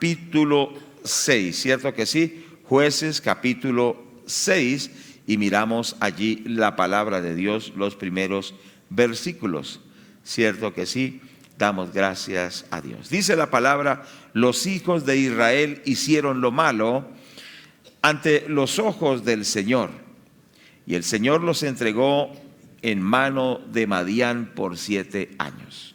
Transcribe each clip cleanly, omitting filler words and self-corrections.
capítulo 6, ¿cierto que sí? Jueces capítulo 6, y miramos allí la palabra de Dios, los primeros versículos, ¿cierto que sí? Damos gracias a Dios. Dice la palabra: los hijos de Israel hicieron lo malo ante los ojos del Señor, y el Señor los entregó en mano de Madián por 7 años.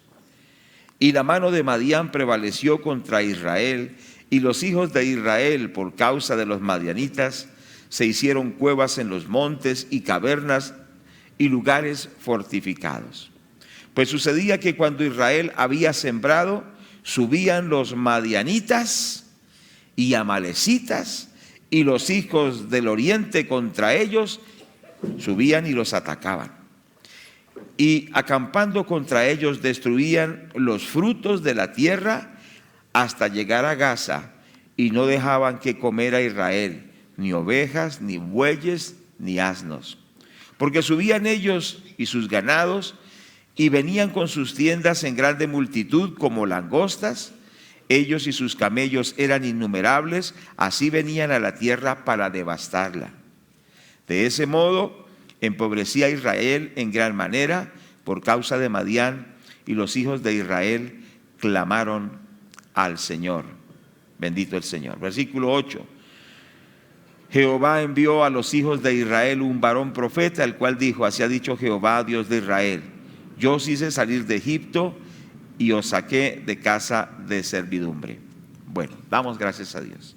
Y la mano de Madián prevaleció contra Israel, y los hijos de Israel, por causa de los madianitas, se hicieron cuevas en los montes y cavernas y lugares fortificados. Pues sucedía que cuando Israel había sembrado, subían los madianitas y amalecitas, y los hijos del oriente contra ellos subían y los atacaban. Y acampando contra ellos destruían los frutos de la tierra hasta llegar a Gaza, y no dejaban que comer a Israel, ni ovejas, ni bueyes, ni asnos. Porque subían ellos y sus ganados, y venían con sus tiendas en grande multitud como langostas. Ellos y sus camellos eran innumerables, así venían a la tierra para devastarla. De ese modo empobrecía Israel en gran manera por causa de Madián, y los hijos de Israel clamaron al Señor. Bendito el Señor. Versículo 8. Jehová envió a los hijos de Israel un varón profeta, el cual dijo: así ha dicho Jehová, Dios de Israel: yo os hice salir de Egipto y os saqué de casa de servidumbre. Bueno, damos gracias a Dios.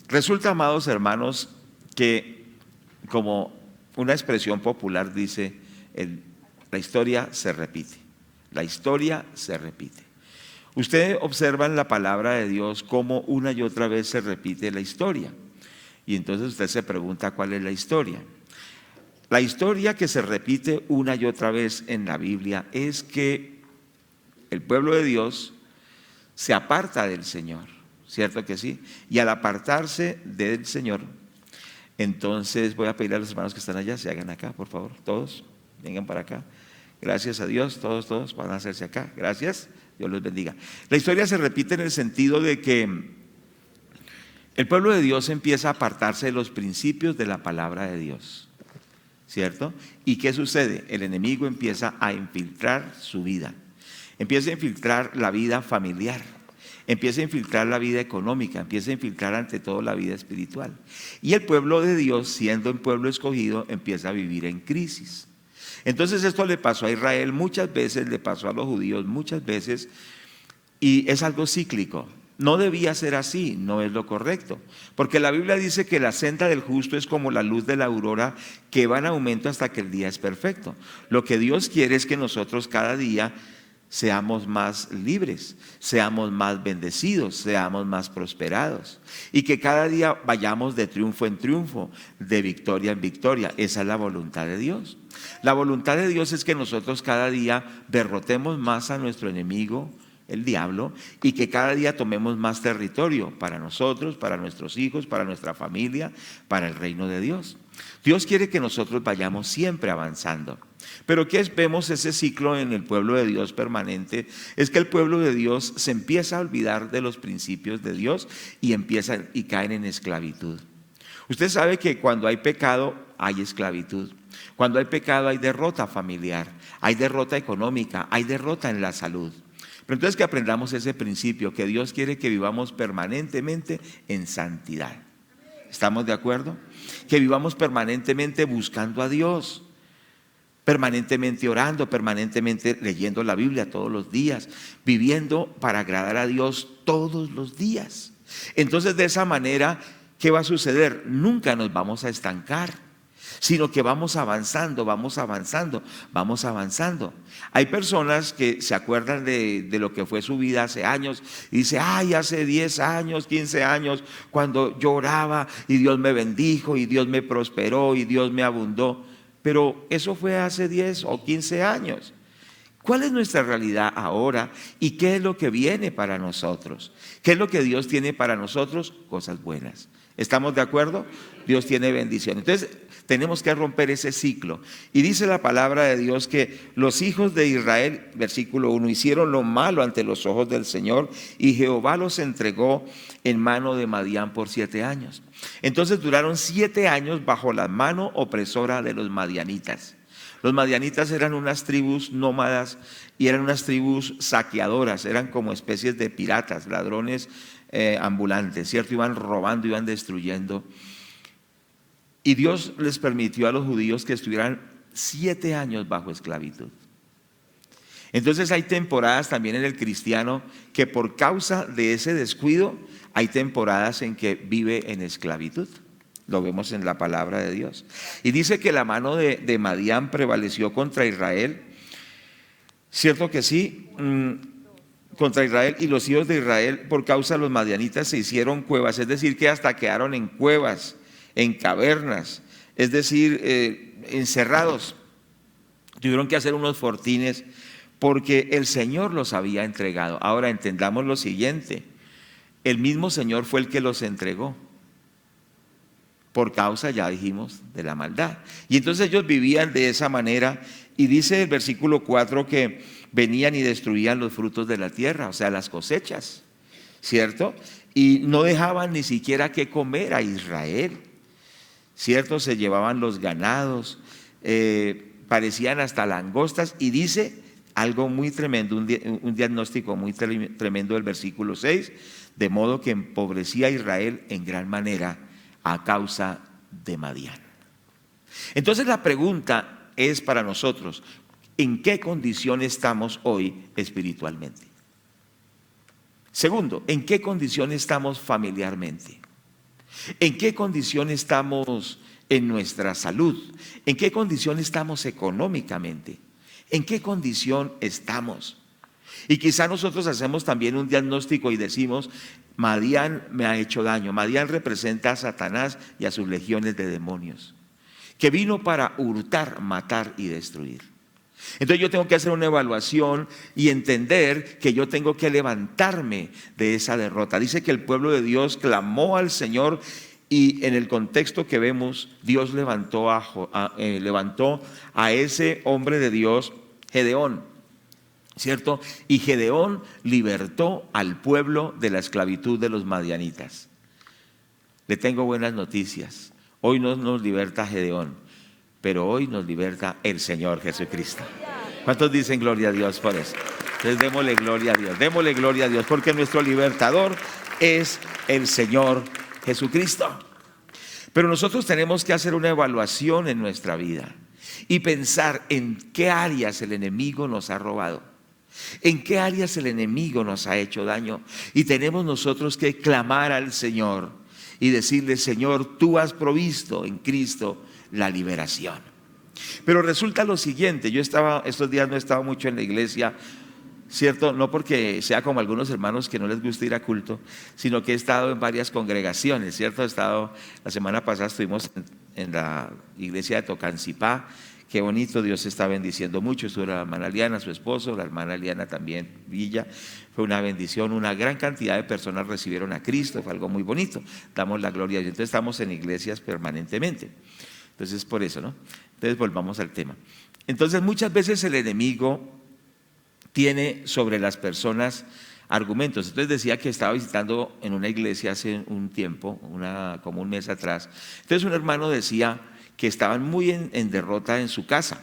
Resulta, amados hermanos, que, como una expresión popular dice, la historia se repite. La historia se repite. Usted observa en la palabra de Dios cómo una y otra vez se repite la historia. Y entonces usted se pregunta, ¿cuál es la historia? La historia que se repite una y otra vez en la Biblia es que el pueblo de Dios se aparta del Señor, ¿cierto que sí? Y al apartarse del Señor, entonces voy a pedir a los hermanos que están allá, se hagan acá, por favor, todos, vengan para acá. Gracias a Dios, todos van a hacerse acá, gracias, Dios los bendiga. La historia se repite en el sentido de que el pueblo de Dios empieza a apartarse de los principios de la palabra de Dios, ¿cierto? ¿Y qué sucede? El enemigo empieza a infiltrar su vida, empieza a infiltrar la vida familiar, empieza a infiltrar la vida económica, empieza a infiltrar ante todo la vida espiritual. Y el pueblo de Dios, siendo un pueblo escogido, empieza a vivir en crisis. Entonces esto le pasó a Israel muchas veces, le pasó a los judíos muchas veces, y es algo cíclico. No debía ser así, no es lo correcto, porque la Biblia dice que la senda del justo es como la luz de la aurora, que va en aumento hasta que el día es perfecto. Lo que Dios quiere es que nosotros cada día seamos más libres, seamos más bendecidos, seamos más prosperados, y que cada día vayamos de triunfo en triunfo, de victoria en victoria. Esa es la voluntad de Dios. La voluntad de Dios es que nosotros cada día derrotemos más a nuestro enemigo, el diablo, y que cada día tomemos más territorio para nosotros, para nuestros hijos, para nuestra familia, para el reino de Dios. Dios quiere que nosotros vayamos siempre avanzando. Pero ¿qué vemos ese ciclo en el pueblo de Dios permanente? Es que el pueblo de Dios se empieza a olvidar de los principios de Dios y caen en esclavitud. Usted sabe que cuando hay pecado hay esclavitud. Cuando hay pecado hay derrota familiar, hay derrota económica, hay derrota en la salud. Pero entonces que aprendamos ese principio, que Dios quiere que vivamos permanentemente en santidad. ¿Estamos de acuerdo? Que vivamos permanentemente buscando a Dios, permanentemente orando, permanentemente leyendo la Biblia todos los días, viviendo para agradar a Dios todos los días. Entonces, de esa manera, ¿qué va a suceder? Nunca nos vamos a estancar, sino que vamos avanzando, vamos avanzando, vamos avanzando. Hay personas que se acuerdan de lo que fue su vida hace años y dicen: ay, hace 10 años, 15 años, cuando yo oraba y Dios me bendijo y Dios me prosperó y Dios me abundó. Pero eso fue hace 10 o 15 años. ¿Cuál es nuestra realidad ahora y qué es lo que viene para nosotros? ¿Qué es lo que Dios tiene para nosotros? Cosas buenas. ¿Estamos de acuerdo? Dios tiene bendición. Entonces, tenemos que romper ese ciclo. Y dice la palabra de Dios que los hijos de Israel, versículo 1, hicieron lo malo ante los ojos del Señor y Jehová los entregó en mano de Madián por 7 años. Entonces duraron 7 años bajo la mano opresora de los madianitas. Los madianitas eran unas tribus nómadas y eran unas tribus saqueadoras, eran como especies de piratas, ladrones ambulantes, ¿cierto? Iban robando, iban destruyendo. Y Dios les permitió a los judíos que estuvieran 7 años bajo esclavitud. Entonces hay temporadas también en el cristiano que por causa de ese descuido hay temporadas en que vive en esclavitud. Lo vemos en la palabra de Dios. Y dice que la mano de Madián prevaleció contra Israel. ¿Cierto que sí? Contra Israel, y los hijos de Israel por causa de los madianitas se hicieron cuevas, es decir, que hasta quedaron en cuevas, en cavernas, es decir, encerrados. Tuvieron que hacer unos fortines porque el Señor los había entregado. Ahora entendamos lo siguiente: el mismo Señor fue el que los entregó por causa, ya dijimos, de la maldad. Y entonces ellos vivían de esa manera, y dice el versículo 4 que venían y destruían los frutos de la tierra, o sea, las cosechas, ¿cierto? Y no dejaban ni siquiera que comer a Israel, ¿cierto? Se llevaban los ganados, parecían hasta langostas, y dice algo muy tremendo, un diagnóstico muy tremendo del versículo 6, de modo que empobrecía a Israel en gran manera a causa de Madián. Entonces la pregunta es para nosotros: ¿en qué condición estamos hoy espiritualmente? Segundo, ¿en qué condición estamos familiarmente? ¿En qué condición estamos en nuestra salud? ¿En qué condición estamos económicamente? ¿En qué condición estamos? Y quizá nosotros hacemos también un diagnóstico y decimos: Madián me ha hecho daño. Madián representa a Satanás y a sus legiones de demonios, que vino para hurtar, matar y destruir. Entonces yo tengo que hacer una evaluación y entender que yo tengo que levantarme de esa derrota. Dice que el pueblo de Dios clamó al Señor, y en el contexto que vemos, Dios levantó a ese hombre de Dios, Gedeón, ¿cierto? Y Gedeón libertó al pueblo de la esclavitud de los madianitas. Le tengo buenas noticias: hoy no nos liberta Gedeón, pero hoy nos liberta el Señor Jesucristo. ¿Cuántos dicen gloria a Dios por eso? Entonces démosle gloria a Dios, porque nuestro libertador es el Señor Jesucristo. Pero nosotros tenemos que hacer una evaluación en nuestra vida y pensar en qué áreas el enemigo nos ha robado, en qué áreas el enemigo nos ha hecho daño, y tenemos nosotros que clamar al Señor y decirle: Señor, tú has provisto en Cristo la liberación. Pero resulta lo siguiente: estos días no he estado mucho en la iglesia, ¿cierto? No porque sea como algunos hermanos que no les gusta ir a culto, sino que he estado en varias congregaciones, ¿cierto? La semana pasada estuvimos en la iglesia de Tocancipá. Qué bonito, Dios está bendiciendo mucho. Estuvo la hermana Liana, su esposo, la hermana Liana también, Villa. Fue una bendición, una gran cantidad de personas recibieron a Cristo, fue algo muy bonito. Damos la gloria a Dios. Entonces estamos en iglesias permanentemente. Entonces por eso, ¿no? Entonces volvamos al tema. Entonces muchas veces el enemigo tiene sobre las personas argumentos. Entonces decía que estaba visitando en una iglesia hace un tiempo, como un mes atrás. Entonces un hermano decía que estaban muy en derrota en su casa.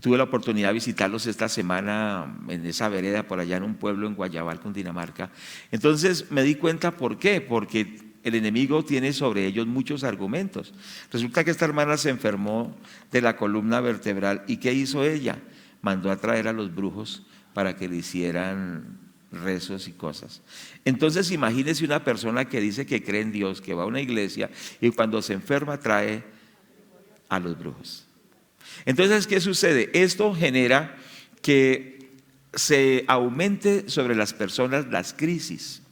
Tuve la oportunidad de visitarlos esta semana en esa vereda por allá en un pueblo en Guayabal, Cundinamarca. Entonces me di cuenta por qué, porque el enemigo tiene sobre ellos muchos argumentos. Resulta que esta hermana se enfermó de la columna vertebral, ¿y qué hizo ella? Mandó a traer a los brujos para que le hicieran rezos y cosas. Entonces imagínese una persona que dice que cree en Dios, que va a una iglesia, y cuando se enferma trae a los brujos. Entonces, ¿qué sucede? Esto genera que se aumente sobre las personas las crisis.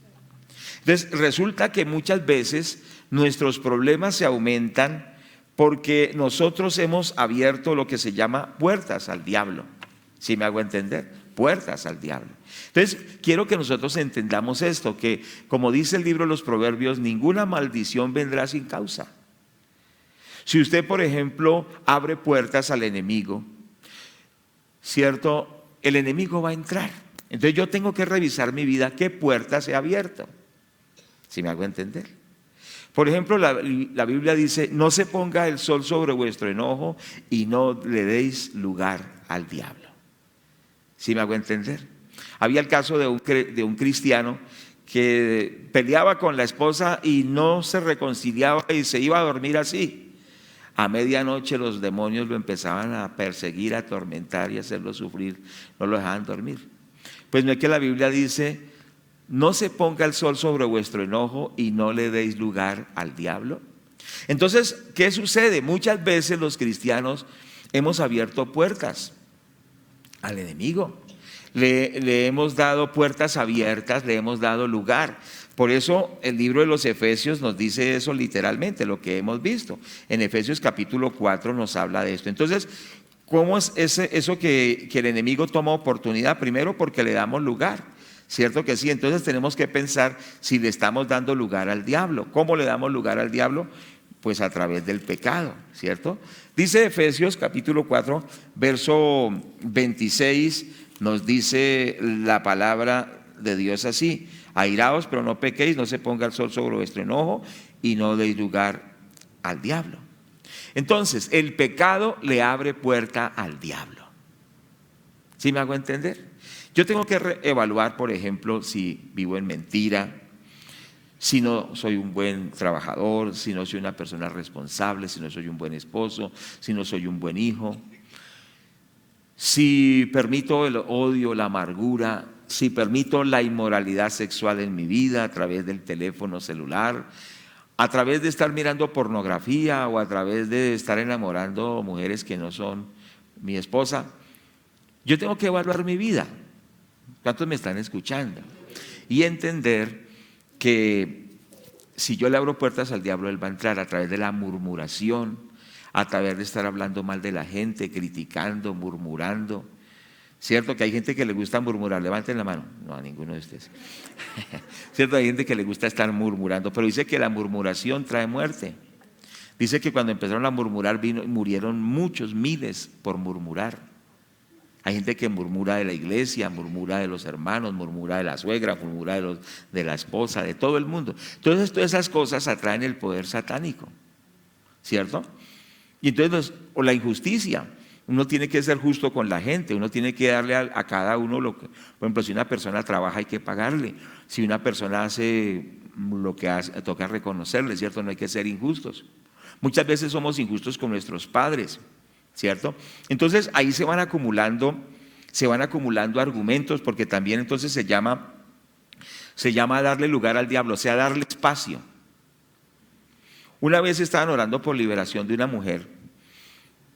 Entonces resulta que muchas veces nuestros problemas se aumentan porque nosotros hemos abierto lo que se llama puertas al diablo. ¿Sí me hago entender? Puertas al diablo. Entonces, quiero que nosotros entendamos esto, que como dice el libro de los Proverbios, ninguna maldición vendrá sin causa. Si usted, por ejemplo, abre puertas al enemigo, ¿cierto? El enemigo va a entrar. Entonces yo tengo que revisar mi vida, qué puertas he abierto. ¿Sí me hago entender? Por ejemplo, la Biblia dice, no se ponga el sol sobre vuestro enojo y no le deis lugar al diablo. ¿Sí me hago entender? Había el caso de un cristiano que peleaba con la esposa y no se reconciliaba y se iba a dormir así. A medianoche los demonios lo empezaban a perseguir, a atormentar y a hacerlo sufrir, no lo dejaban dormir. Pues no es que la Biblia dice, no se ponga el sol sobre vuestro enojo y no le deis lugar al diablo. Entonces, ¿qué sucede? Muchas veces los cristianos hemos abierto puertas al enemigo. Le hemos dado puertas abiertas, le hemos dado lugar. Por eso el libro de los Efesios nos dice eso literalmente, lo que hemos visto. En Efesios capítulo 4 nos habla de esto. Entonces, ¿cómo es eso que el enemigo toma oportunidad? Primero porque le damos lugar, ¿cierto que sí? Entonces tenemos que pensar si le estamos dando lugar al diablo. ¿Cómo le damos lugar al diablo? Pues a través del pecado, ¿cierto? Dice Efesios capítulo 4, verso 26, nos dice la palabra de Dios así: airaos, pero no pequéis, no se ponga el sol sobre vuestro enojo y no deis lugar al diablo. Entonces, el pecado le abre puerta al diablo. ¿Sí me hago entender? Yo tengo que evaluar, por ejemplo, si vivo en mentira, si no soy un buen trabajador, si no soy una persona responsable, si no soy un buen esposo, si no soy un buen hijo, si permito el odio, la amargura, si permito la inmoralidad sexual en mi vida a través del teléfono celular, a través de estar mirando pornografía o a través de estar enamorando mujeres que no son mi esposa. Yo tengo que evaluar mi vida. ¿Cuántos me están escuchando? Y entender que si yo le abro puertas al diablo, él va a entrar a través de la murmuración, a través de estar hablando mal de la gente, criticando, murmurando. ¿Cierto que hay gente que le gusta murmurar? Levanten la mano. No, a ninguno de ustedes. ¿Cierto? Hay gente que le gusta estar murmurando, pero dice que la murmuración trae muerte. Dice que cuando empezaron a murmurar murieron muchos, miles por murmurar. Hay gente que murmura de la iglesia, murmura de los hermanos, murmura de la suegra, murmura de la esposa, de todo el mundo. Entonces todas esas cosas atraen el poder satánico, ¿cierto? Y entonces, o la injusticia. Uno tiene que ser justo con la gente, uno tiene que darle a cada uno lo que, por ejemplo, si una persona trabaja hay que pagarle, si una persona hace lo que hace, toca reconocerle, ¿cierto? No hay que ser injustos. Muchas veces somos injustos con nuestros padres, ¿cierto? Entonces ahí se van acumulando argumentos, porque también entonces se llama darle lugar al diablo, o sea, darle espacio. Una vez estaban orando por liberación de una mujer,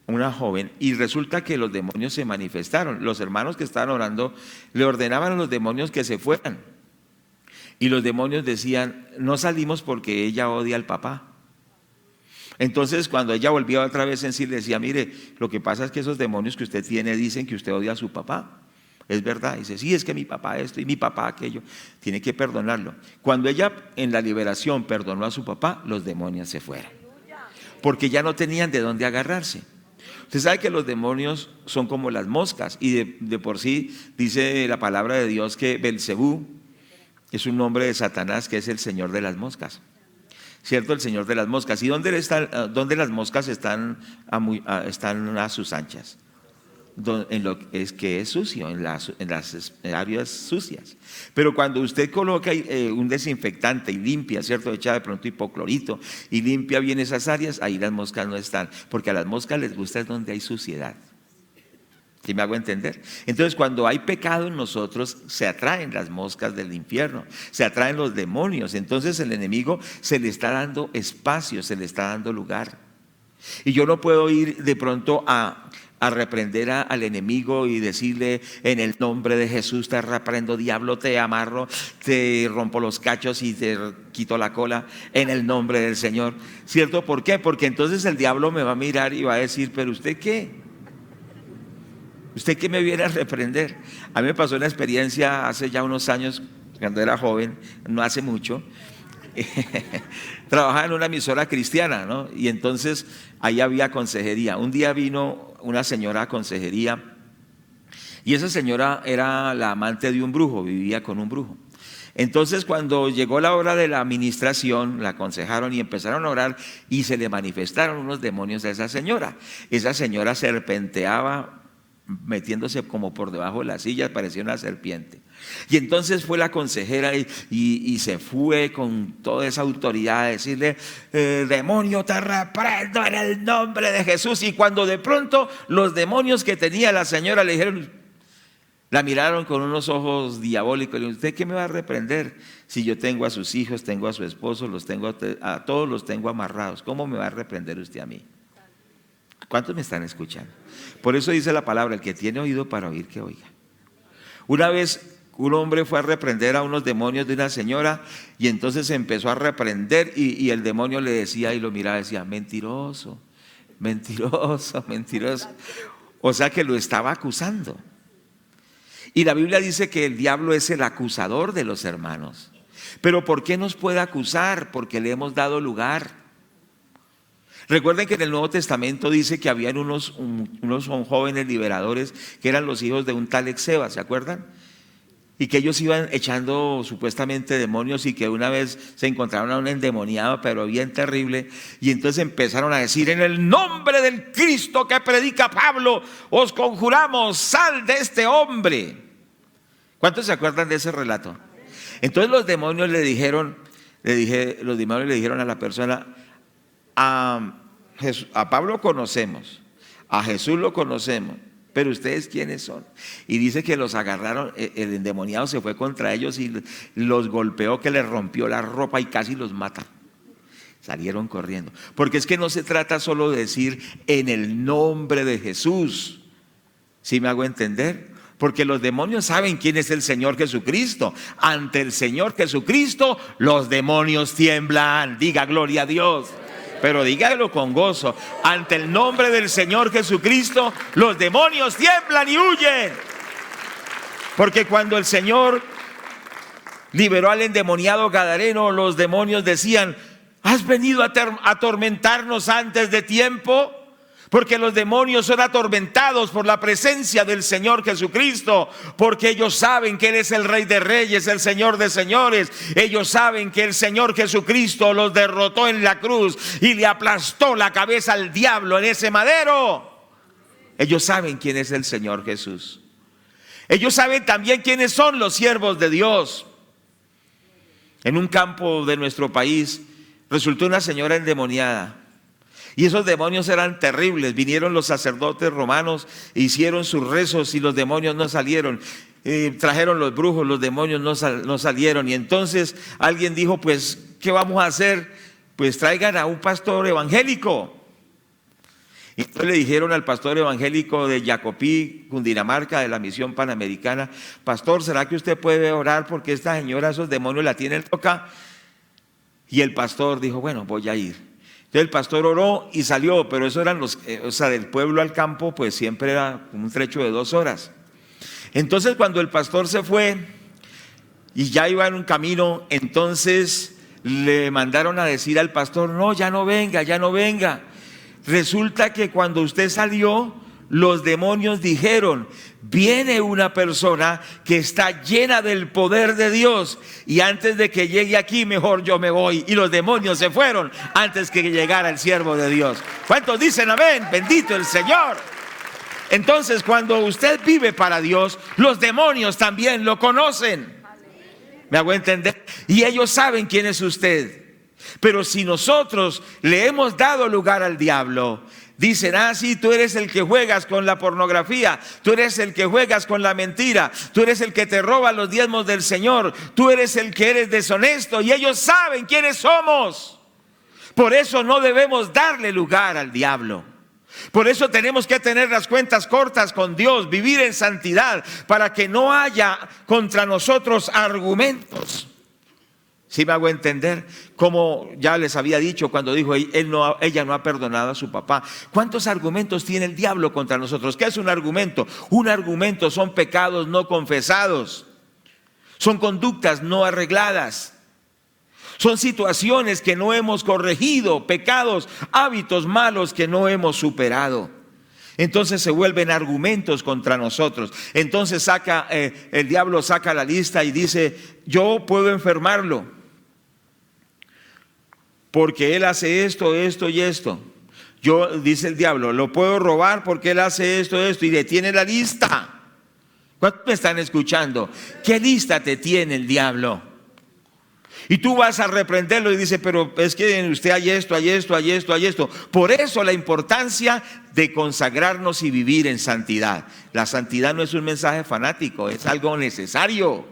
una joven, y resulta que los demonios se manifestaron. Los hermanos que estaban orando le ordenaban a los demonios que se fueran, y los demonios decían: no salimos porque ella odia al papá. Entonces cuando ella volvía otra vez en sí, le decía: mire, lo que pasa es que esos demonios que usted tiene dicen que usted odia a su papá. Es verdad. Dice: sí, es que mi papá esto y mi papá aquello, tiene que perdonarlo. Cuando ella en la liberación perdonó a su papá, los demonios se fueron, porque ya no tenían de dónde agarrarse. Usted sabe que los demonios son como las moscas, y de por sí dice la palabra de Dios que Belcebú es un nombre de Satanás, que es el señor de las moscas, ¿cierto? El señor de las moscas. ¿Y dónde las moscas están a sus anchas? En lo que es sucio, en las áreas sucias. Pero cuando usted coloca un desinfectante y limpia, ¿cierto? Echa de pronto hipoclorito y limpia bien esas áreas, ahí las moscas no están, porque a las moscas les gusta es donde hay suciedad. ¿Sí me hago entender? Entonces, cuando hay pecado en nosotros, se atraen las moscas del infierno, se atraen los demonios. Entonces el enemigo se le está dando espacio, se le está dando lugar. Y yo no puedo ir de pronto a reprender al enemigo y decirle: en el nombre de Jesús te reprendo, diablo, te amarro, te rompo los cachos y te quito la cola en el nombre del Señor, ¿cierto? ¿Por qué? Porque entonces el diablo me va a mirar y va a decir: ¿pero usted qué? ¿Usted qué me viene a reprender? A mí me pasó una experiencia hace ya unos años, cuando era joven, no hace mucho. Trabajaba en una emisora cristiana, ¿no? Y entonces ahí había consejería. Un día vino una señora a consejería y esa señora era la amante de un brujo, vivía con un brujo. Entonces cuando llegó la hora de la administración, la aconsejaron y empezaron a orar y se le manifestaron unos demonios a esa señora. Esa señora serpenteaba metiéndose como por debajo de las sillas, parecía una serpiente. Y entonces fue la consejera y se fue con toda esa autoridad a decirle: demonio, te reprendo en el nombre de Jesús. Y cuando de pronto los demonios que tenía la señora le dijeron, la miraron con unos ojos diabólicos, le dijeron: ¿usted qué me va a reprender? Si yo tengo a sus hijos, tengo a su esposo, los tengo a todos los tengo amarrados, ¿cómo me va a reprender usted a mí? ¿Cuántos me están escuchando? Por eso dice la palabra: el que tiene oído para oír, que oiga. Una vez un hombre fue a reprender a unos demonios de una señora y entonces empezó a reprender y el demonio le decía y lo miraba y decía: mentiroso, mentiroso, mentiroso. O sea que lo estaba acusando. Y la Biblia dice que el diablo es el acusador de los hermanos. Pero ¿por qué nos puede acusar? Porque le hemos dado lugar. Recuerden que en el Nuevo Testamento dice que habían unos jóvenes liberadores que eran los hijos de un tal Exeba, ¿se acuerdan? Y que ellos iban echando supuestamente demonios y que una vez se encontraron a un endemoniado, pero bien terrible, y entonces empezaron a decir: en el nombre del Cristo que predica Pablo, os conjuramos, sal de este hombre. ¿Cuántos se acuerdan de ese relato? Entonces los demonios le dijeron a la persona: a Pablo conocemos, a Jesús lo conocemos, pero ustedes ¿quiénes son? Y dice que los agarraron, el endemoniado se fue contra ellos y los golpeó, que les rompió la ropa y casi los mata. Salieron corriendo. Porque es que no se trata solo de decir en el nombre de Jesús. ¿Sí me hago entender? Porque los demonios saben quién es el Señor Jesucristo. Ante el Señor Jesucristo los demonios tiemblan. Diga gloria a Dios. Pero dígalo con gozo: ante el nombre del Señor Jesucristo los demonios tiemblan y huyen. Porque cuando el Señor liberó al endemoniado gadareno, los demonios decían: ¿has venido a atormentarnos antes de tiempo? Porque los demonios son atormentados por la presencia del Señor Jesucristo, porque ellos saben que Él es el Rey de Reyes, el Señor de Señores. Ellos saben que el Señor Jesucristo los derrotó en la cruz y le aplastó la cabeza al diablo en ese madero. Ellos saben quién es el Señor Jesús. Ellos saben también quiénes son los siervos de Dios. En un campo de nuestro país resultó una señora endemoniada. Y esos demonios eran terribles. Vinieron los sacerdotes romanos, hicieron sus rezos y los demonios no salieron. Trajeron los brujos, los demonios no salieron. Y entonces alguien dijo: pues, ¿qué vamos a hacer? Pues traigan a un pastor evangélico. Y entonces le dijeron al pastor evangélico de Jacopí, Cundinamarca, de la Misión Panamericana: pastor, ¿será que usted puede orar porque esta señora, esos demonios la tienen loca? Y el pastor dijo: bueno, voy a ir. Entonces el pastor oró y salió, pero eso eran del pueblo al campo, pues siempre era un trecho de 2 horas. Entonces cuando el pastor se fue y ya iba en un camino, entonces le mandaron a decir al pastor: no, ya no venga, ya no venga. Resulta que cuando usted salió, los demonios dijeron: viene una persona que está llena del poder de Dios, y antes de que llegue aquí, mejor yo me voy. Y los demonios se fueron antes que llegara el siervo de Dios. ¿Cuántos dicen amén? Bendito el Señor. Entonces, cuando usted vive para Dios, los demonios también lo conocen. ¿Me hago entender? Y ellos saben quién es usted. Pero si nosotros le hemos dado lugar al diablo, dicen: ah, sí, tú eres el que juegas con la pornografía, tú eres el que juegas con la mentira, tú eres el que te roba los diezmos del Señor, tú eres el que eres deshonesto. Y ellos saben quiénes somos. Por eso no debemos darle lugar al diablo. Por eso tenemos que tener las cuentas cortas con Dios, vivir en santidad, para que no haya contra nosotros argumentos. ¿Sí me hago entender? Como ya les había dicho cuando dijo, ella no ha perdonado a su papá. ¿Cuántos argumentos tiene el diablo contra nosotros? ¿Qué es un argumento? Un argumento son pecados no confesados. Son conductas no arregladas. Son situaciones que no hemos corregido, pecados, hábitos malos que no hemos superado. Entonces se vuelven argumentos contra nosotros. Entonces el diablo saca la lista y dice, yo puedo enfermarlo porque él hace esto, esto y esto. Yo, dice el diablo, lo puedo robar porque él hace esto, esto, y le tiene la lista. ¿Cuántos me están escuchando? ¿Qué lista te tiene el diablo? Y tú vas a reprenderlo y dice, pero es que usted hay esto, hay esto, hay esto, hay esto. Por eso la importancia de consagrarnos y vivir en santidad. La santidad no es un mensaje fanático, es algo necesario.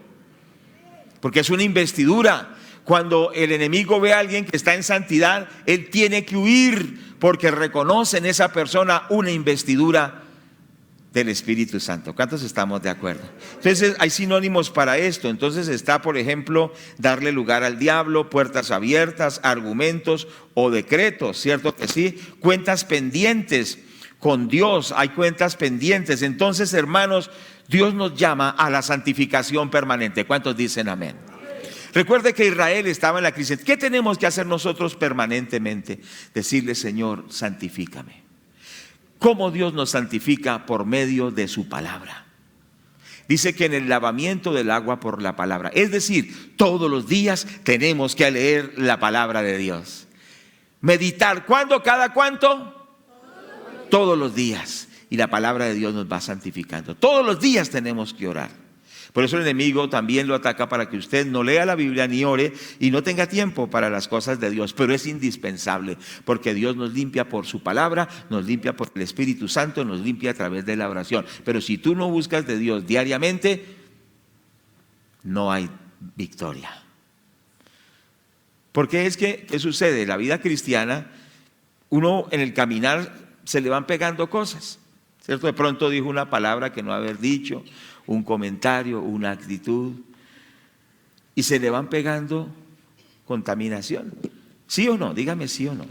Porque es una investidura. Cuando el enemigo ve a alguien que está en santidad, él tiene que huir porque reconoce en esa persona una investidura del Espíritu Santo. ¿Cuántos estamos de acuerdo? Entonces hay sinónimos para esto. Entonces está, por ejemplo, darle lugar al diablo, puertas abiertas, argumentos o decretos, ¿cierto que sí? Cuentas pendientes con Dios, hay cuentas pendientes. Entonces, hermanos, Dios nos llama a la santificación permanente. ¿Cuántos dicen amén? Recuerde que Israel estaba en la crisis. ¿Qué tenemos que hacer nosotros permanentemente? Decirle, Señor, santifícame. ¿Cómo Dios nos santifica? Por medio de su palabra. Dice que en el lavamiento del agua por la palabra. Es decir, todos los días tenemos que leer la palabra de Dios. Meditar. ¿Cuándo? ¿Cada cuánto? Todos los días. Y la palabra de Dios nos va santificando. Todos los días tenemos que orar. Por eso el enemigo también lo ataca para que usted no lea la Biblia ni ore y no tenga tiempo para las cosas de Dios. Pero es indispensable porque Dios nos limpia por su palabra, nos limpia por el Espíritu Santo, nos limpia a través de la oración. Pero si tú no buscas de Dios diariamente, no hay victoria. Porque es que, ¿qué sucede? La vida cristiana, uno en el caminar se le van pegando cosas, ¿cierto? De pronto dijo una palabra que no haber dicho, un comentario, una actitud, y se le van pegando contaminación. ¿Sí o no? Dígame sí o no.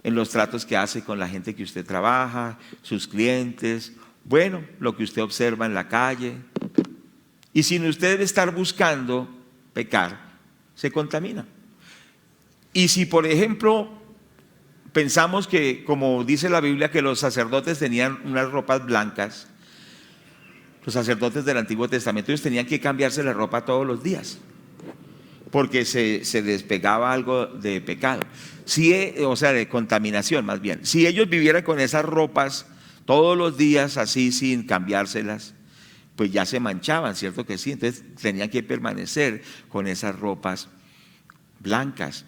En los tratos que hace con la gente que usted trabaja, sus clientes, bueno, lo que usted observa en la calle. Y sin usted estar buscando pecar, se contamina. Y si, por ejemplo, pensamos que, como dice la Biblia, que los sacerdotes tenían unas ropas blancas, los sacerdotes del Antiguo Testamento, ellos tenían que cambiarse la ropa todos los días, porque se les pegaba algo de pecado, o sea, de contaminación más bien. Si ellos vivieran con esas ropas todos los días así sin cambiárselas, pues ya se manchaban, ¿cierto que sí? Entonces tenían que permanecer con esas ropas blancas.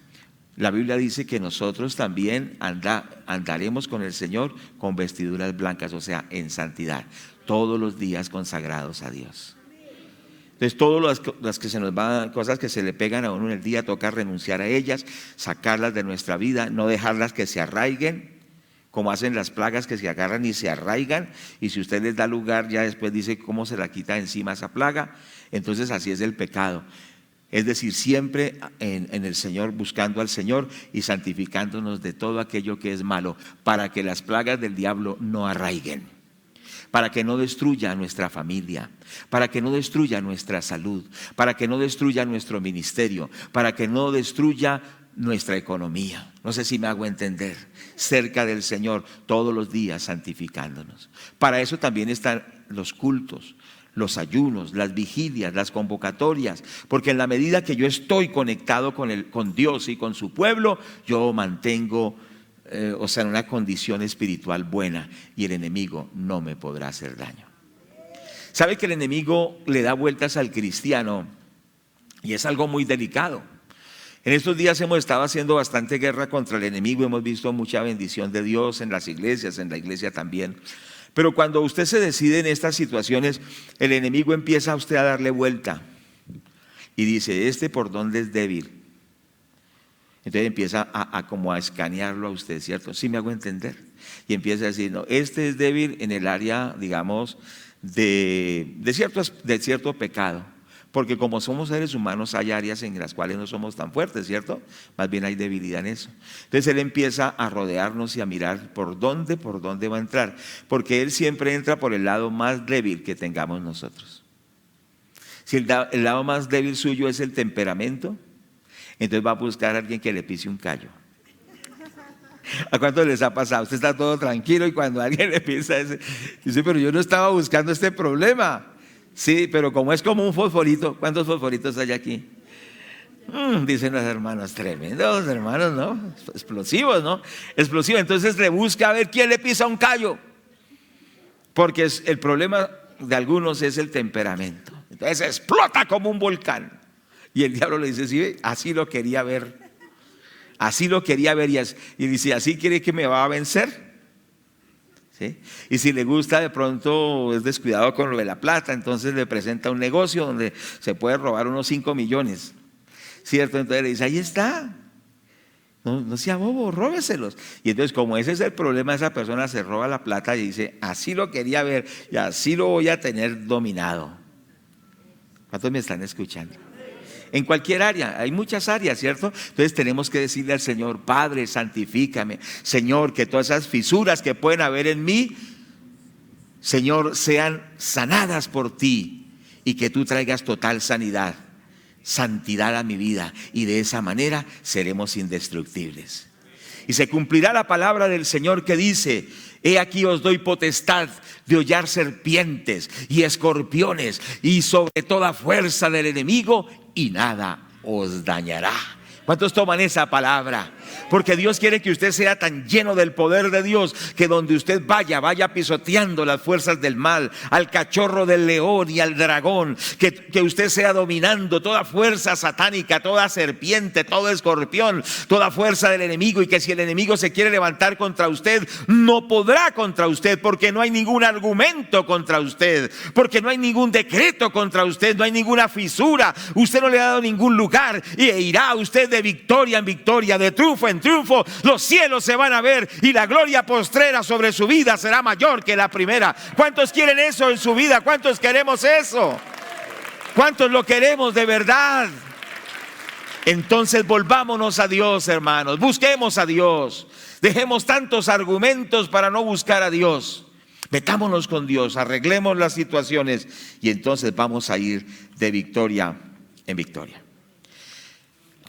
La Biblia dice que nosotros también andaremos con el Señor con vestiduras blancas, o sea, en santidad, todos los días consagrados a Dios. Entonces, todas las que se nos van, cosas que se le pegan a uno en el día, toca renunciar a ellas, sacarlas de nuestra vida, no dejarlas que se arraiguen, como hacen las plagas que se agarran y se arraigan, y si usted les da lugar, ya después dice cómo se la quita encima esa plaga. Entonces, así es el pecado. Es decir, siempre en el Señor, buscando al Señor y santificándonos de todo aquello que es malo, para que las plagas del diablo no arraiguen, para que no destruya nuestra familia, para que no destruya nuestra salud, para que no destruya nuestro ministerio, para que no destruya nuestra economía. No sé si me hago entender. Cerca del Señor todos los días santificándonos. Para eso también están los cultos, los ayunos, las vigilias, las convocatorias, porque en la medida que yo estoy conectado con Dios y con su pueblo, yo mantengo en una condición espiritual buena y el enemigo no me podrá hacer daño. ¿Sabe que el enemigo le da vueltas al cristiano? Y es algo muy delicado. En estos días hemos estado haciendo bastante guerra contra el enemigo, hemos visto mucha bendición de Dios en las iglesias, en la iglesia también. Pero cuando usted se decide en estas situaciones, el enemigo empieza a usted a darle vuelta y dice, ¿por dónde es débil? Entonces empieza como a escanearlo a usted, ¿cierto? Sí me hago entender. Y empieza a decir, no, es débil en el área, digamos, de cierto pecado. Porque como somos seres humanos hay áreas en las cuales no somos tan fuertes, ¿cierto? Más bien hay debilidad en eso. Entonces Él empieza a rodearnos y a mirar por dónde va a entrar. Porque Él siempre entra por el lado más débil que tengamos nosotros. Si el lado más débil suyo es el temperamento, entonces va a buscar a alguien que le pise un callo. ¿A cuántos les ha pasado? Usted está todo tranquilo y cuando alguien le pisa dice, pero yo no estaba buscando este problema. Sí, pero como es como un fosforito, ¿cuántos fosforitos hay aquí? Dicen los hermanos, tremendos hermanos, ¿no? Explosivos, ¿no? Explosivos. Entonces le busca a ver quién le pisa un callo. Porque el problema de algunos es el temperamento. Entonces explota como un volcán. Y el diablo le dice, sí, así lo quería ver. Así lo quería ver. Y dice, ¿así quiere que me va a vencer? ¿Sí? Y si le gusta, de pronto es descuidado con lo de la plata, entonces le presenta un negocio donde se puede robar unos 5 millones, ¿cierto? Entonces le dice, ahí está, no sea bobo, róbeselos. Y entonces, como ese es el problema, esa persona se roba la plata y dice, así lo quería ver y así lo voy a tener dominado. ¿Cuántos me están escuchando? En cualquier área, hay muchas áreas, ¿cierto? Entonces tenemos que decirle al Señor, Padre, santifícame. Señor, que todas esas fisuras que pueden haber en mí, Señor, sean sanadas por ti y que tú traigas total sanidad, santidad a mi vida, y de esa manera seremos indestructibles. Y se cumplirá la palabra del Señor que dice, he aquí os doy potestad de hollar serpientes y escorpiones y sobre toda fuerza del enemigo, y nada os dañará. ¿Cuántos toman esa palabra? Porque Dios quiere que usted sea tan lleno del poder de Dios que donde usted vaya pisoteando las fuerzas del mal, al cachorro del león y al dragón, que usted sea dominando toda fuerza satánica, toda serpiente, todo escorpión, toda fuerza del enemigo, y que si el enemigo se quiere levantar contra usted, no podrá contra usted, porque no hay ningún argumento contra usted, porque no hay ningún decreto contra usted, no hay ninguna fisura, usted no le ha dado ningún lugar, y irá usted de victoria en victoria, de triunfo en triunfo. Los cielos se van a ver y la gloria postrera sobre su vida será mayor que la primera. ¿Cuántos quieren eso en su vida? ¿Cuántos queremos eso? ¿Cuántos lo queremos de verdad? Entonces volvámonos a Dios, hermanos, busquemos a Dios. Dejemos tantos argumentos para no buscar a Dios. Metámonos con Dios, arreglemos las situaciones y entonces vamos a ir de victoria en victoria.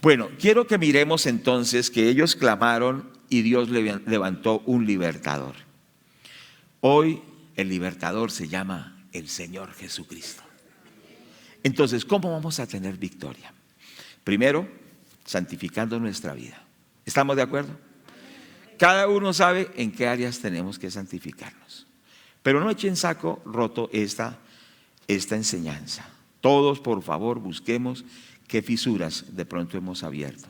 Bueno, quiero que miremos entonces que ellos clamaron y Dios levantó un libertador. Hoy el libertador se llama el Señor Jesucristo. Entonces, ¿cómo vamos a tener victoria? Primero, santificando nuestra vida. ¿Estamos de acuerdo? Cada uno sabe en qué áreas tenemos que santificarnos. Pero no echen saco roto esta enseñanza. Todos, por favor, busquemos qué fisuras de pronto hemos abierto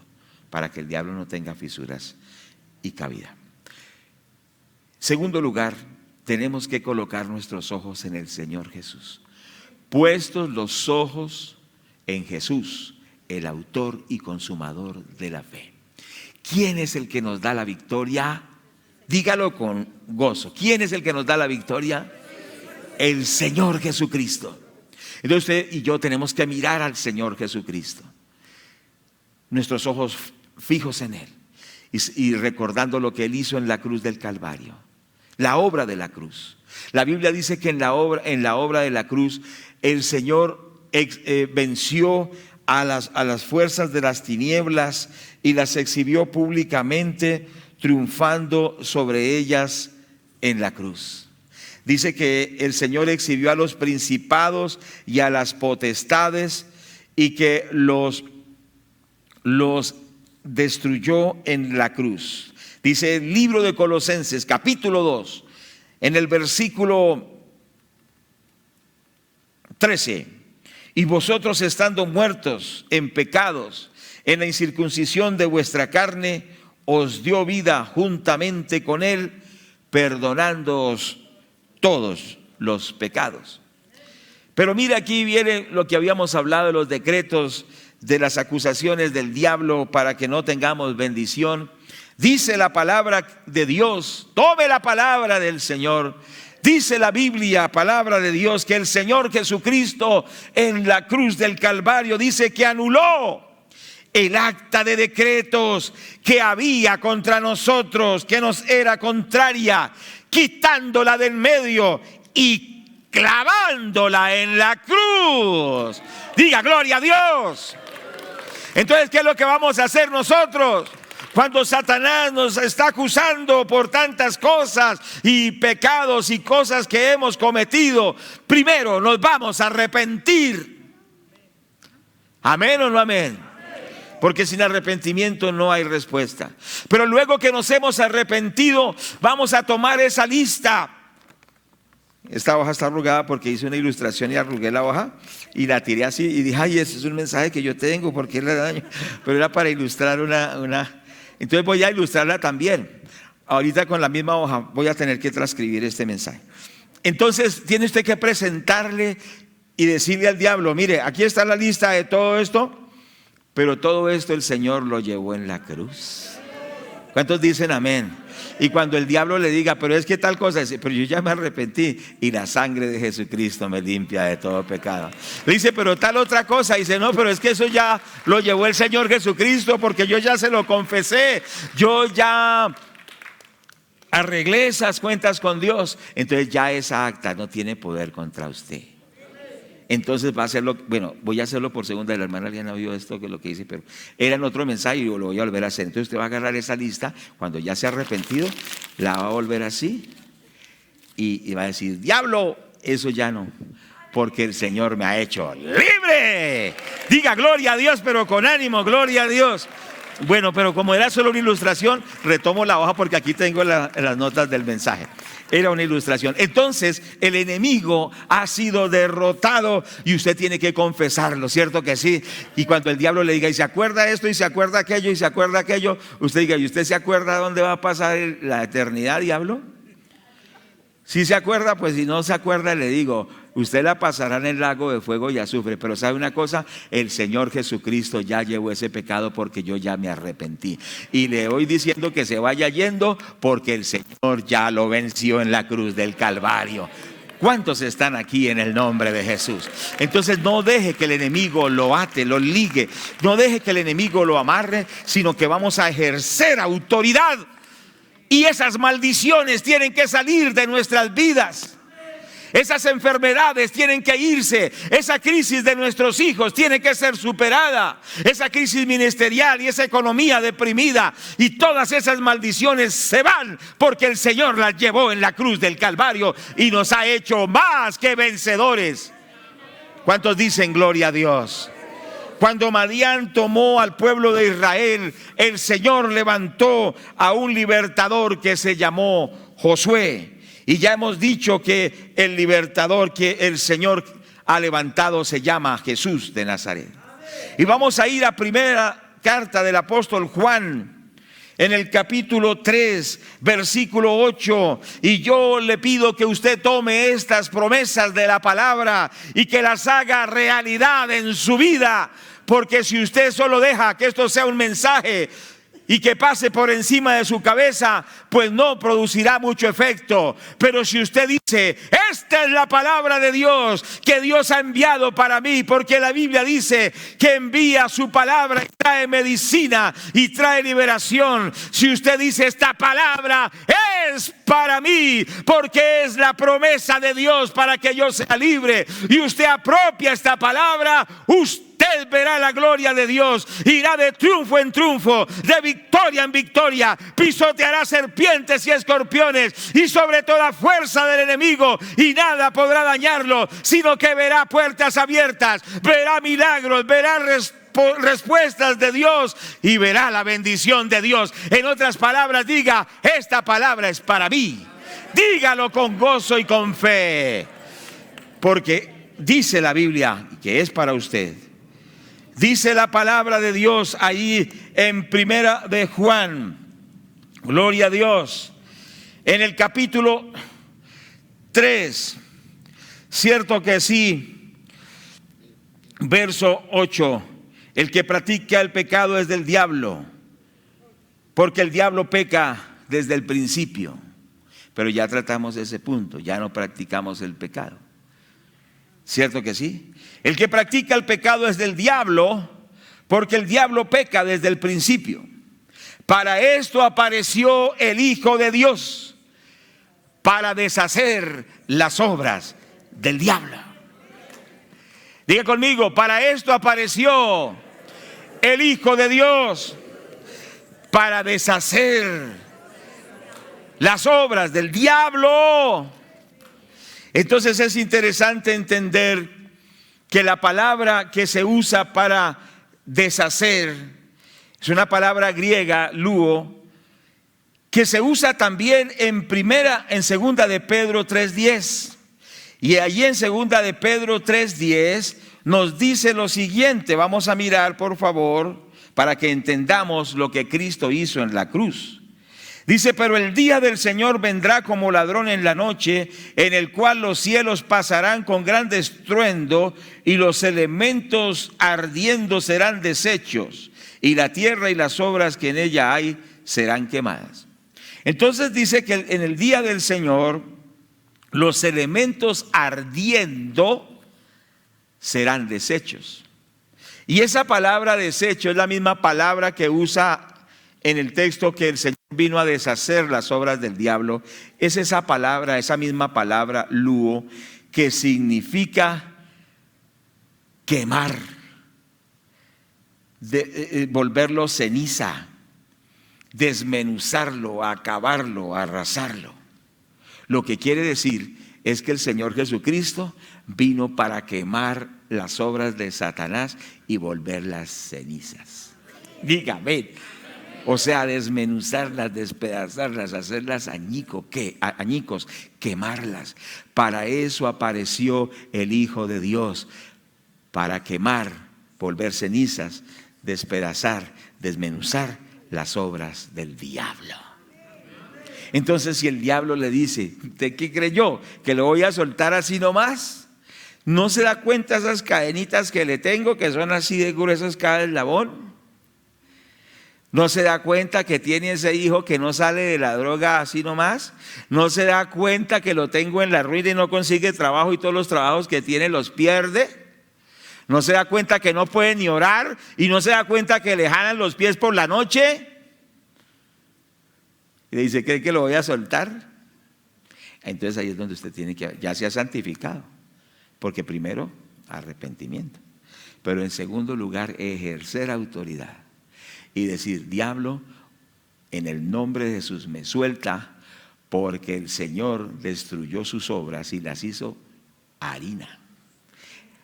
para que el diablo no tenga fisuras y cabida. Segundo lugar, tenemos que colocar nuestros ojos en el Señor Jesús. Puestos los ojos en Jesús, el autor y consumador de la fe. ¿Quién es el que nos da la victoria? Dígalo con gozo. ¿Quién es el que nos da la victoria? El Señor Jesucristo. Entonces usted y yo tenemos que mirar al Señor Jesucristo, nuestros ojos fijos en Él y recordando lo que Él hizo en la cruz del Calvario, la obra de la cruz. La Biblia dice que en la obra de la cruz el Señor venció a las fuerzas de las tinieblas y las exhibió públicamente, triunfando sobre ellas en la cruz. Dice que el Señor exhibió a los principados y a las potestades y que los destruyó en la cruz. Dice el libro de Colosenses, capítulo 2, en el versículo 13: y vosotros estando muertos en pecados, en la incircuncisión de vuestra carne, os dio vida juntamente con Él, perdonándoos todos los pecados. Pero mira, aquí viene lo que habíamos hablado de los decretos, de las acusaciones del diablo para que no tengamos bendición. Dice la palabra de Dios, tome la palabra del Señor, Dice la Biblia, palabra de Dios, que el Señor Jesucristo en la cruz del Calvario dice que anuló el acta de decretos que había contra nosotros, que nos era contraria, quitándola del medio y clavándola en la cruz. Diga gloria a Dios. Entonces, ¿qué es lo que vamos a hacer nosotros? Cuando Satanás nos está acusando por tantas cosas y pecados y cosas que hemos cometido, primero nos vamos a arrepentir. ¿Amén o no amén? Porque sin arrepentimiento no hay respuesta. Pero luego que nos hemos arrepentido, vamos a tomar esa lista. Esta hoja está arrugada porque hice una ilustración y arrugué la hoja y la tiré así y dije, ay, ese es un mensaje que yo tengo, ¿por qué le daño? Pero era para ilustrar una. Entonces voy a ilustrarla también. Ahorita con la misma hoja voy a tener que transcribir este mensaje. Entonces tiene usted que presentarle y decirle al diablo, mire, aquí está la lista de todo esto, pero todo esto el Señor lo llevó en la cruz. ¿Cuántos dicen amén? Y cuando el diablo le diga, pero es que tal cosa, dice, pero yo ya me arrepentí y la sangre de Jesucristo me limpia de todo pecado. Le dice, pero tal otra cosa, dice, no, pero es que eso ya lo llevó el Señor Jesucristo porque yo ya se lo confesé, yo ya arreglé esas cuentas con Dios. Entonces ya esa acta no tiene poder contra usted. Entonces va a hacerlo, bueno, voy a hacerlo por segunda. La hermana Liana vio esto, que es lo que dice, pero era en otro mensaje y yo lo voy a volver a hacer. Entonces usted va a agarrar esa lista, cuando ya se ha arrepentido, la va a volver así y va a decir, diablo, eso ya no, porque el Señor me ha hecho libre. Diga gloria a Dios, pero con ánimo, gloria a Dios. Bueno, pero como era solo una ilustración, retomo la hoja porque aquí tengo las notas del mensaje. Era una ilustración. Entonces el enemigo ha sido derrotado y usted tiene que confesarlo, ¿cierto que sí? Y cuando el diablo le diga, y se acuerda esto, y se acuerda aquello, y se acuerda aquello, usted diga, ¿y usted se acuerda dónde va a pasar la eternidad, diablo? Si se acuerda, pues si no se acuerda, le digo, usted la pasará en el lago de fuego y azufre. Pero ¿sabe una cosa? El Señor Jesucristo ya llevó ese pecado porque yo ya me arrepentí. Y le voy diciendo que se vaya yendo porque el Señor ya lo venció en la cruz del Calvario. ¿Cuántos están aquí en el nombre de Jesús? Entonces no deje que el enemigo lo ate, lo ligue. No deje que el enemigo lo amarre, sino que vamos a ejercer autoridad. Y esas maldiciones tienen que salir de nuestras vidas. Esas enfermedades tienen que irse. Esa crisis de nuestros hijos tiene que ser superada. Esa crisis ministerial y esa economía deprimida y todas esas maldiciones se van porque el Señor las llevó en la cruz del Calvario y nos ha hecho más que vencedores. ¿Cuántos dicen gloria a Dios? Cuando Madián tomó al pueblo de Israel, el Señor levantó a un libertador que se llamó Josué. Y ya hemos dicho que el libertador que el Señor ha levantado se llama Jesús de Nazaret. Y vamos a ir a primera carta del apóstol Juan, en el capítulo 3, versículo 8. Y yo le pido que usted tome estas promesas de la palabra y que las haga realidad en su vida. Porque si usted solo deja que esto sea un mensaje y que pase por encima de su cabeza, pues no producirá mucho efecto. Pero si usted dice, esta es la palabra de Dios que Dios ha enviado para mí, porque la Biblia dice que envía su palabra y trae medicina y trae liberación. Si usted dice, esta palabra es para mí, porque es la promesa de Dios para que yo sea libre, y usted apropia esta palabra, usted verá la gloria de Dios, irá de triunfo en triunfo, de victoria en victoria, pisoteará serpientes y escorpiones y sobre toda fuerza del enemigo, y nada podrá dañarlo, sino que verá puertas abiertas, verá milagros, verá respuestas de Dios y verá la bendición de Dios. En otras palabras, diga, esta palabra es para mí. Dígalo con gozo y con fe, porque dice la Biblia que es para usted. Dice la palabra de Dios ahí en primera de Juan, gloria a Dios, en el capítulo 3, cierto que sí, verso 8, el que practica el pecado es del diablo, porque el diablo peca desde el principio. Pero ya tratamos ese punto, ya no practicamos el pecado. ¿Cierto que sí? El que practica el pecado es del diablo, porque el diablo peca desde el principio. Para esto apareció el Hijo de Dios, para deshacer las obras del diablo. Diga conmigo, para esto apareció el Hijo de Dios, para deshacer las obras del diablo. Entonces es interesante entender que la palabra que se usa para deshacer es una palabra griega, luo, que se usa también en segunda de Pedro 3:10. Y allí en segunda de Pedro 3:10 nos dice lo siguiente. Vamos a mirar, por favor, para que entendamos lo que Cristo hizo en la cruz. Dice: pero el día del Señor vendrá como ladrón en la noche, en el cual los cielos pasarán con gran estruendo, y los elementos ardiendo serán deshechos, y la tierra y las obras que en ella hay serán quemadas. Entonces dice que en el día del Señor los elementos ardiendo serán deshechos. Y esa palabra desecho es la misma palabra que usa en el texto que el Señor vino a deshacer las obras del diablo. Es esa palabra, esa misma palabra luo, que significa quemar, volverlo ceniza, desmenuzarlo, acabarlo, arrasarlo. Lo que quiere decir es que el Señor Jesucristo vino para quemar las obras de Satanás y volverlas cenizas. Dígame. O sea, desmenuzarlas, despedazarlas, hacerlas añicos, quemarlas. Para eso apareció el Hijo de Dios, para quemar, volver cenizas, despedazar, desmenuzar las obras del diablo. Entonces, si el diablo le dice: ¿usted qué creyó? ¿Que lo voy a soltar así nomás? ¿No se da cuenta esas cadenitas que le tengo, que son así de gruesas cada eslabón? ¿No se da cuenta que tiene ese hijo que no sale de la droga así nomás? ¿No se da cuenta que lo tengo en la ruina y no consigue trabajo y todos los trabajos que tiene los pierde? ¿No se da cuenta que no puede ni orar y no se da cuenta que le jalan los pies por la noche? Y le dice: ¿cree que lo voy a soltar? Entonces ahí es donde usted tiene que, ya se ha santificado, porque primero arrepentimiento, pero en segundo lugar ejercer autoridad y decir: diablo, en el nombre de Jesús me suelta, porque el Señor destruyó sus obras y las hizo harina,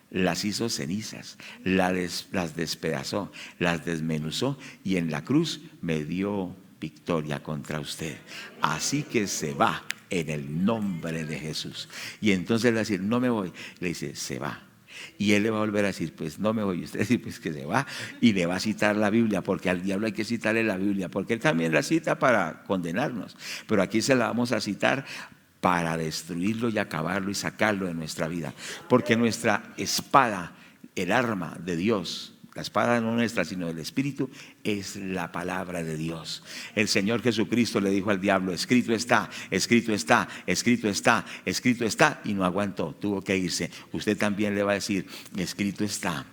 las hizo cenizas, las despedazó, las desmenuzó, y en la cruz me dio victoria contra usted. Así que se va en el nombre de Jesús. Y entonces le va a decir: no me voy. Le dice: se va. Y él le va a volver a decir: pues no me voy. Y usted dice: pues que se va. Y le va a citar la Biblia, porque al diablo hay que citarle la Biblia, porque él también la cita para condenarnos, pero aquí se la vamos a citar para destruirlo y acabarlo y sacarlo de nuestra vida. Porque nuestra espada, el arma de Dios, la espada no nuestra sino del Espíritu, es la palabra de Dios. El Señor Jesucristo le dijo al diablo: escrito está, escrito está, escrito está, escrito está, y no aguantó, tuvo que irse. Usted también le va a decir: escrito está,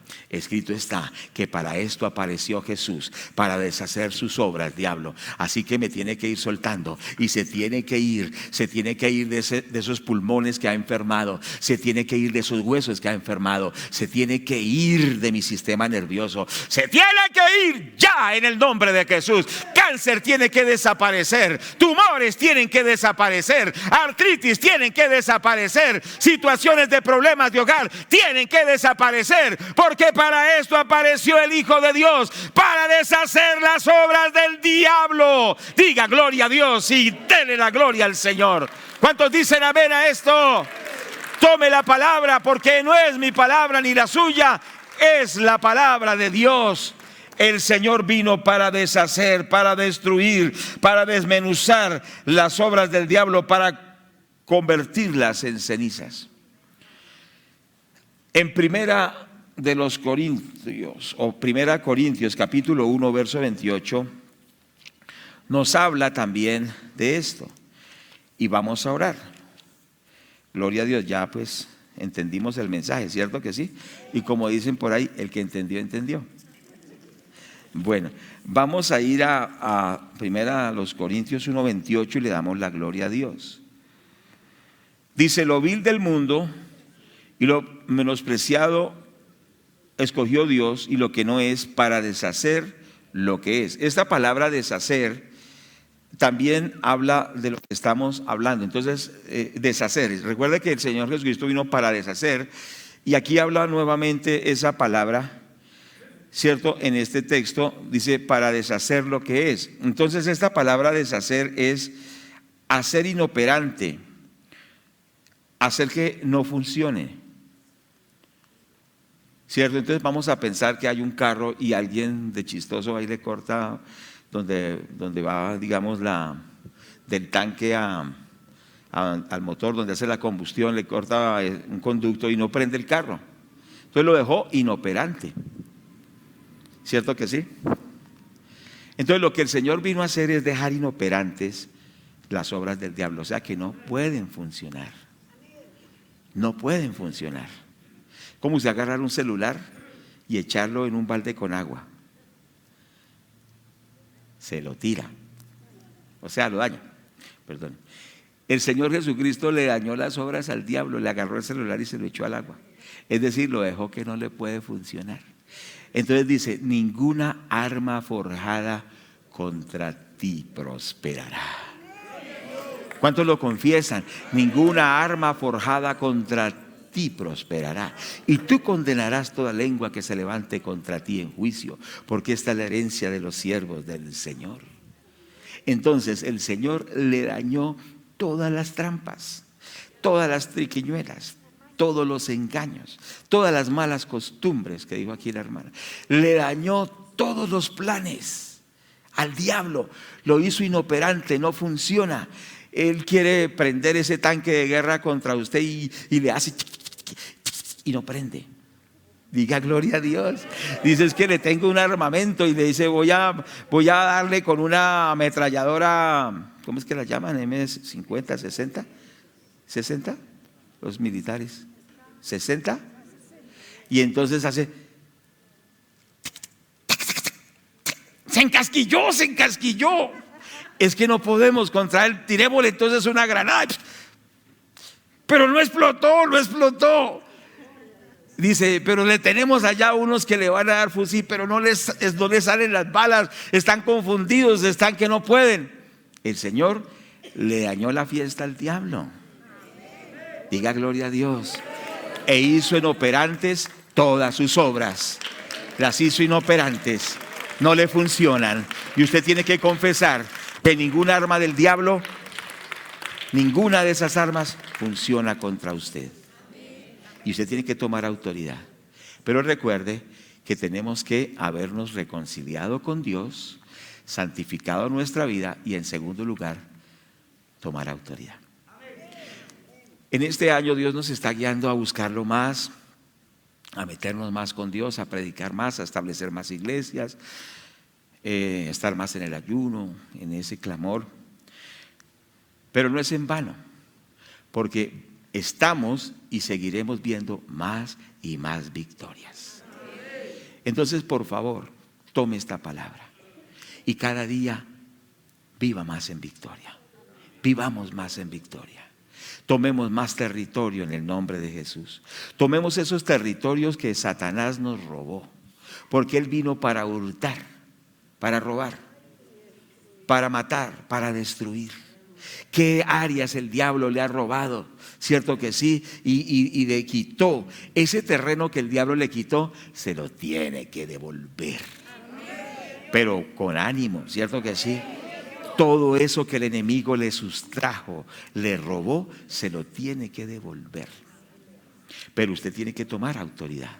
que para esto apareció Jesús, para deshacer sus obras, diablo. Así que me tiene que ir soltando, y se tiene que ir de esos pulmones que ha enfermado, se tiene que ir de esos huesos que ha enfermado, se tiene que ir de mi sistema nervioso, se tiene que ir ya en el nombre de Jesús. Cáncer tiene que desaparecer, tumores tienen que desaparecer, artritis tienen que desaparecer, situaciones de problemas de hogar tienen que desaparecer, porque para esto apareció el Hijo de Dios, para deshacer las obras del diablo. Diga gloria a Dios y denle la gloria al Señor. ¿Cuántos dicen amén a esto? Tome la palabra, porque no es mi palabra ni la suya, es la palabra de Dios. El Señor vino para deshacer, para destruir, para desmenuzar las obras del diablo, para convertirlas en cenizas. En primera de los Corintios, o primera Corintios capítulo 1 verso 28, nos habla también de esto. y vamos a orar. Gloria a Dios, ya pues entendimos el mensaje, ¿cierto que sí? Y como dicen por ahí, el que entendió, entendió. Bueno, vamos a ir a primera a los Corintios 1:28 y le damos la gloria a Dios. Dice: lo vil del mundo y lo menospreciado escogió Dios, y lo que no es, para deshacer lo que es. Esta palabra deshacer también habla de lo que estamos hablando. Entonces, deshacer. Recuerda que el Señor Jesucristo vino para deshacer, y aquí habla nuevamente esa palabra, ¿cierto? En este texto dice para deshacer lo que es. Entonces, esta palabra deshacer es hacer inoperante, hacer que no funcione, ¿cierto? Entonces vamos a pensar que hay un carro y alguien de chistoso ahí le corta donde va, digamos, del tanque al motor, donde hace la combustión, le corta un conducto y no prende el carro. Entonces lo dejó inoperante, ¿cierto que sí? Entonces lo que el Señor vino a hacer es dejar inoperantes las obras del diablo, o sea que no pueden funcionar. No pueden funcionar. Como si agarrar un celular y echarlo en un balde con agua. Se lo tira, o sea, lo daña. Perdón. El Señor Jesucristo le dañó las obras al diablo, le agarró el celular y se lo echó al agua. Es decir, lo dejó que no le puede funcionar. Entonces dice: ninguna arma forjada contra ti prosperará. ¿Cuántos lo confiesan? Ninguna arma forjada contra ti prosperará, y tú condenarás toda lengua que se levante contra ti en juicio, porque esta es la herencia de los siervos del Señor. Entonces el Señor le dañó todas las trampas, todas las triquiñuelas, todos los engaños, todas las malas costumbres que dijo aquí la hermana. Le dañó todos los planes al diablo, lo hizo inoperante, no funciona. Él quiere prender ese tanque de guerra contra usted y le hace y no prende. Diga gloria a Dios. Dice: es que le tengo un armamento, y le dice: voy a darle con una ametralladora, ¿cómo es que la llaman? M50, 60 los militares, 60, y entonces hace, se encasquilló. Es que no podemos contra él, tirémosle entonces una granada, pero no explotó. Dice: pero le tenemos allá unos que le van a dar fusil, pero no les salen las balas, están confundidos, están que no pueden. El Señor le dañó la fiesta al diablo. Diga gloria a Dios. E hizo inoperantes todas sus obras. Las hizo inoperantes, no le funcionan. Y usted tiene que confesar que ninguna arma del diablo, ninguna de esas armas funciona contra usted. Y usted tiene que tomar autoridad. Pero recuerde que tenemos que habernos reconciliado con Dios, santificado nuestra vida, y en segundo lugar, tomar autoridad. En este año Dios nos está guiando a buscarlo más, a meternos más con Dios, a predicar más, a establecer más iglesias, estar más en el ayuno, en ese clamor. Pero no es en vano, porque estamos y seguiremos viendo más y más victorias. Entonces, por favor, tome esta palabra y cada día viva más en victoria. Vivamos más en victoria. Tomemos más territorio en el nombre de Jesús. Tomemos esos territorios que Satanás nos robó, porque él vino para hurtar, para robar, para matar, para destruir. ¿Qué áreas el diablo le ha robado? Cierto que sí, y le quitó ese terreno que el diablo le quitó, se lo tiene que devolver. Pero con ánimo, cierto que sí. Todo eso que el enemigo le sustrajo, le robó, se lo tiene que devolver. Pero usted tiene que tomar autoridad.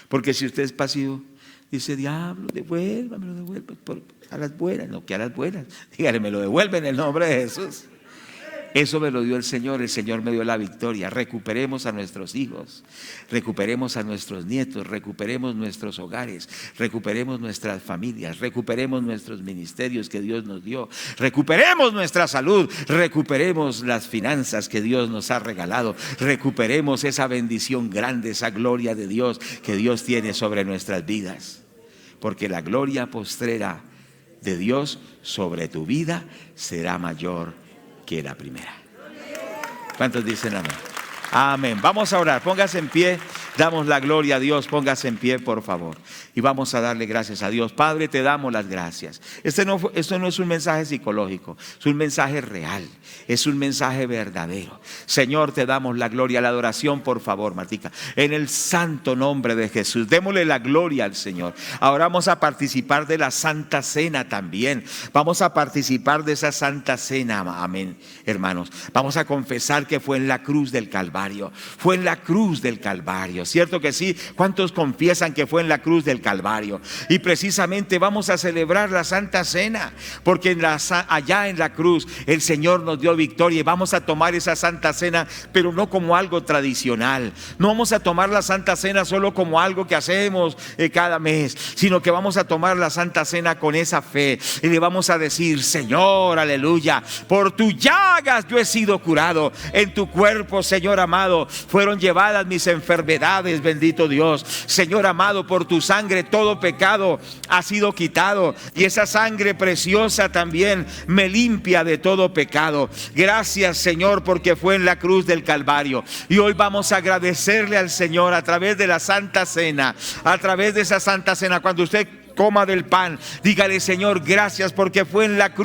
Porque si usted es pasivo, dice: diablo, devuélvame, lo devuelve a las buenas. No, que a las buenas. Dígale: me lo devuelve en el nombre de Jesús. Eso me lo dio el Señor me dio la victoria. Recuperemos a nuestros hijos, recuperemos a nuestros nietos, recuperemos nuestros hogares, recuperemos nuestras familias, recuperemos nuestros ministerios que Dios nos dio, recuperemos nuestra salud, recuperemos las finanzas que Dios nos ha regalado, recuperemos esa bendición grande, esa gloria de Dios que Dios tiene sobre nuestras vidas. Porque la gloria postrera de Dios sobre tu vida será mayor que la primera. ¿Cuántos dicen amén? Amén. Vamos a orar. Póngase en pie. Damos la gloria a Dios. Póngase en pie, por favor. Y vamos a darle gracias a Dios. Padre, te damos las gracias. Esto no es un mensaje psicológico. Es un mensaje real. Es un mensaje verdadero. Señor, te damos la gloria, la adoración, por favor, Martica. En el santo nombre de Jesús. Démosle la gloria al Señor. Ahora vamos a participar de la Santa Cena también. Vamos a participar de esa Santa Cena. Amén, hermanos. Vamos a confesar que fue en la cruz del Calvario. Fue en la cruz del Calvario. ¿Cierto que sí? ¿Cuántos confiesan que fue en la cruz del Calvario? Y precisamente vamos a celebrar la Santa Cena, porque allá en la cruz el Señor nos dio victoria, y vamos a tomar esa Santa Cena, pero no como algo tradicional. No vamos a tomar la Santa Cena solo como algo que hacemos cada mes, sino que vamos a tomar la Santa Cena con esa fe, y le vamos a decir: Señor, aleluya, por tus llagas yo he sido curado, en tu cuerpo, Señor amado, fueron llevadas mis enfermedades, bendito Dios. Señor amado, por tu sangre todo pecado ha sido quitado, y esa sangre preciosa también me limpia de todo pecado. Gracias, Señor, porque fue en la cruz del Calvario. Y hoy vamos a agradecerle al Señor a través de la Santa Cena, a través de esa Santa Cena. Cuando usted coma del pan, dígale: Señor, gracias porque fue en la cruz